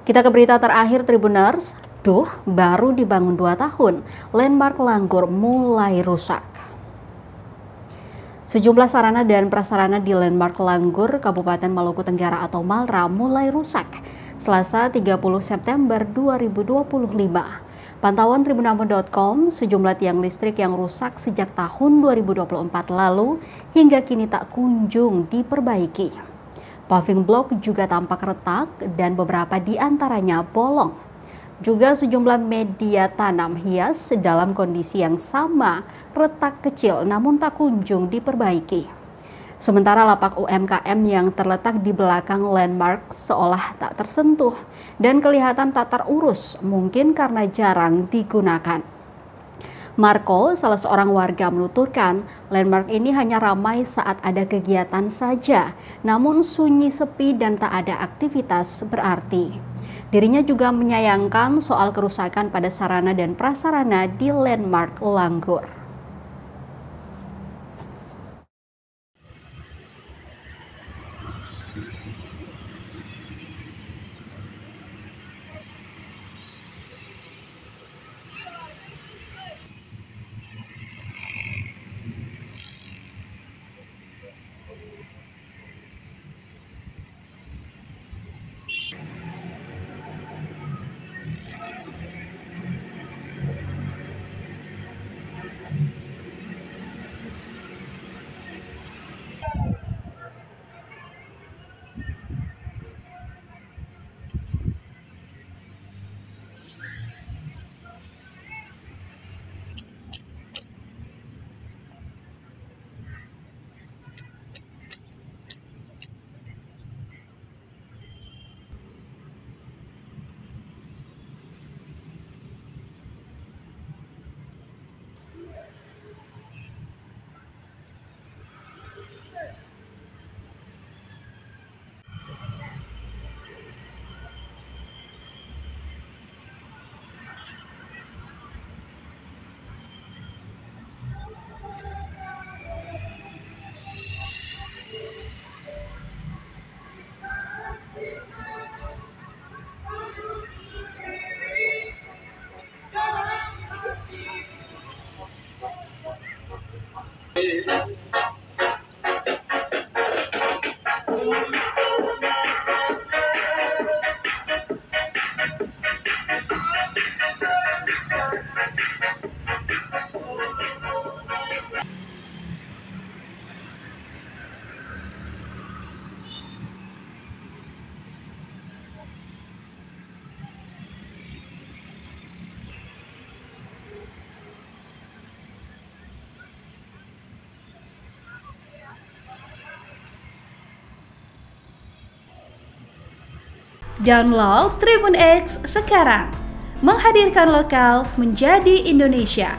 Kita ke berita terakhir Tribuners. Baru dibangun 2 tahun, landmark Langgur mulai rusak. Sejumlah sarana dan prasarana di landmark Langgur, Kabupaten Maluku Tenggara atau Malra mulai rusak Selasa 30 September 2025. Pantauan tribunambon.com, sejumlah tiang listrik yang rusak sejak tahun 2024 lalu hingga kini tak kunjung diperbaiki. Paving block juga tampak retak dan beberapa di antaranya bolong. Juga sejumlah media tanam hias dalam kondisi yang sama, retak kecil namun tak kunjung diperbaiki. Sementara lapak UMKM yang terletak di belakang landmark seolah tak tersentuh dan kelihatan tak terurus, mungkin karena jarang digunakan. Marco, salah seorang warga, menuturkan landmark ini hanya ramai saat ada kegiatan saja, namun sunyi sepi dan tak ada aktivitas berarti. Dirinya juga menyayangkan soal kerusakan pada sarana dan prasarana di landmark Langgur. Download Tribun X sekarang, menghadirkan lokal menjadi Indonesia.